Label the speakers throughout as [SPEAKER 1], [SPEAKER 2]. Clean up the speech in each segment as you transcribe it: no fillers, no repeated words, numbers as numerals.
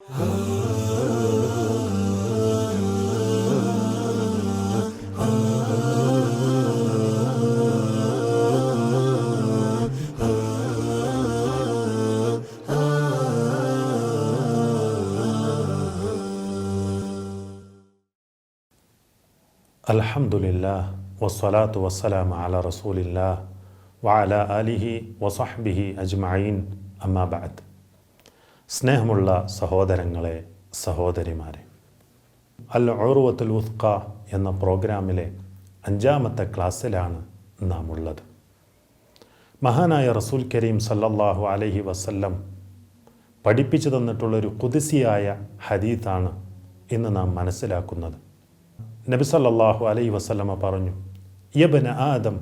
[SPEAKER 1] അൽഹംദുലില്ലാഹ് വസ്സലാത്തു വസ്സലാമു അലാ റസൂലില്ലാഹ് വഅലാ ആലിഹി വസഹ്ബിഹി അജ്മഈൻ അമ്മാ ബഅദ്. സ്നേഹമുള്ള സഹോദരങ്ങളെ, സഹോദരിമാരെ, അൽ ഉർവത്തുൽ വുസ്ഖ എന്ന പ്രോഗ്രാമിലെ 5-ാമത്തെ ക്ലാസ്സിലാണ് നാം ഉള്ളത്. മഹാനായ റസൂൽ കരീം സല്ലല്ലാഹു അലൈഹി വസല്ലം പഠിപ്പിച്ചു തന്നിട്ടുള്ളൊരു ഖുദ്സിയായ ഹദീത്താണ് ഇന്ന് നാം മനസ്സിലാക്കുന്നത്. നബി സല്ലല്ലാഹു അലൈഹി വസല്ലമ പറഞ്ഞു, യബ്ന ആദം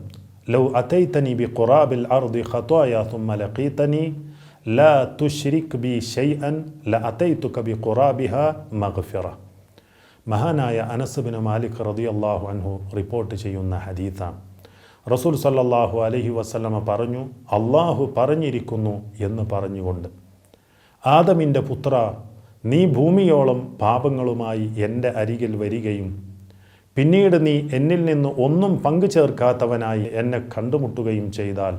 [SPEAKER 1] ലൗ അതൈതനി ബിഖുറാബിൽ അർദി ഖതായ സുമ്മ ലഖീതനി ലാ തുശ്രിക് ബി ഷൈഅൻ ലഅതൈതുക ബിഖുറാബിഹാ മഗ്ഫിറ. മഹാനായ അനസ് ബിൻ മാലിക് റളിയല്ലാഹു അൻഹു റിപ്പോർട്ട് ചെയ്യുന്ന ഹദീസാണ്. റസൂൽ സല്ലല്ലാഹു അലൈഹി വസല്ലമ പറഞ്ഞു, അള്ളാഹു പറഞ്ഞിരിക്കുന്നു എന്ന് പറഞ്ഞുകൊണ്ട്, ആദമിൻ്റെ പുത്ര, നീ ഭൂമിയോളം പാപങ്ങളുമായി എൻ്റെ അരികിൽ വരികയും പിന്നീട് നീ എന്നിൽ നിന്ന് ഒന്നും പങ്കു ചേർക്കാത്തവനായി എന്നെ കണ്ടുമുട്ടുകയും ചെയ്താൽ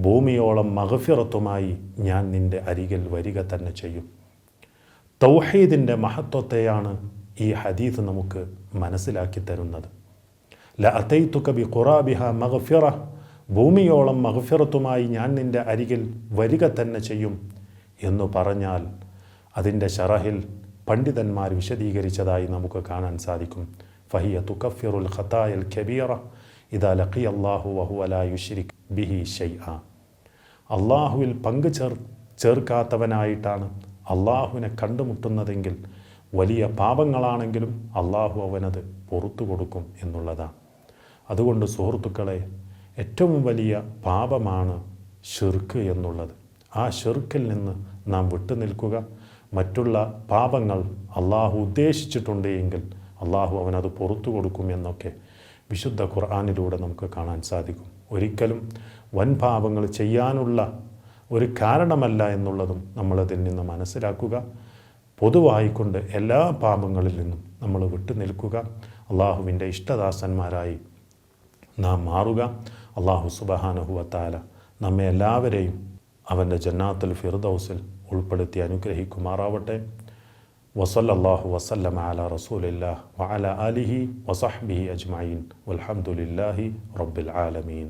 [SPEAKER 1] ഭൂമിയോളം മഗ്ഫിറത്തുമായി ഞാൻ നിൻ്റെ അരികിൽ വരിക തന്നെ ചെയ്യും. തൗഹീദിൻ്റെ മഹത്വത്തെയാണ് ഈ ഹദീസ് നമുക്ക് മനസ്സിലാക്കി തരുന്നത്. ലഅതൈതുക ബിഖുറാബിഹാ മഗ്ഫിറ, ഭൂമിയോളം മഗ്ഫിറത്തുമായി ഞാൻ നിൻ്റെ അരികിൽ വരിക തന്നെ ചെയ്യും എന്ന് പറഞ്ഞാൽ അതിൻ്റെ ശറഹിൽ പണ്ഡിതന്മാർ വിശദീകരിച്ചതായി നമുക്ക് കാണാൻ സാധിക്കും. ഫഹിയ തുകഫിറുൽ ഖതായൽ കബീറ ഇദാ ലഖിയ അല്ലാഹു വഹുവ ലാ യുശ്രിക് ബിഹി ഷൈഅ. അള്ളാഹുവിൽ പങ്കു ചേർക്കാത്തവനായിട്ടാണ് അള്ളാഹുവിനെ കണ്ടുമുട്ടുന്നതെങ്കിൽ വലിയ പാപങ്ങളാണെങ്കിലും അള്ളാഹു അവനത് പുറത്തു കൊടുക്കും എന്നുള്ളതാണ്. അതുകൊണ്ട് സുഹൃത്തുക്കളെ, ഏറ്റവും വലിയ പാപമാണ് ശിർക്ക് എന്നുള്ളത്. ആ ശിർക്കിൽ നിന്ന് നാം വിട്ടുനിൽക്കുക. മറ്റുള്ള പാപങ്ങൾ അള്ളാഹു ഉദ്ദേശിച്ചിട്ടുണ്ട് എങ്കിൽ അള്ളാഹു അവനത് പുറത്തു കൊടുക്കും എന്നൊക്കെ വിശുദ്ധ ഖുർആനിലൂടെ നമുക്ക് കാണാൻ സാധിക്കും. ഒരിക്കലും വൻ പാപങ്ങൾ ചെയ്യാനുള്ള ഒരു കാരണമല്ല എന്നുള്ളതും നമ്മളതിൽ നിന്ന് മനസ്സിലാക്കുക. പൊതുവായിക്കൊണ്ട് എല്ലാ പാപങ്ങളിൽ നിന്നും നമ്മൾ വിട്ടു നിൽക്കുക. അള്ളാഹുവിൻ്റെ ഇഷ്ടദാസന്മാരായി നാം മാറുക. അള്ളാഹു സുബ്ഹാനഹു വ തആല നമ്മെ എല്ലാവരെയും അവൻ്റെ ജന്നാത്തുൽ ഫിർദൗസിൽ ഉൾപ്പെടുത്തി അനുഗ്രഹിക്കുമാറാവട്ടെ. വസല്ലല്ലാഹു വസല്ലമ അലാ റസൂലില്ലാഹ് വഅലാ ആലിഹി വസഹ്ബിഹി അജ്മഈൻ വൽഹംദുലില്ലാഹി റബ്ബിൽ ആലമീൻ.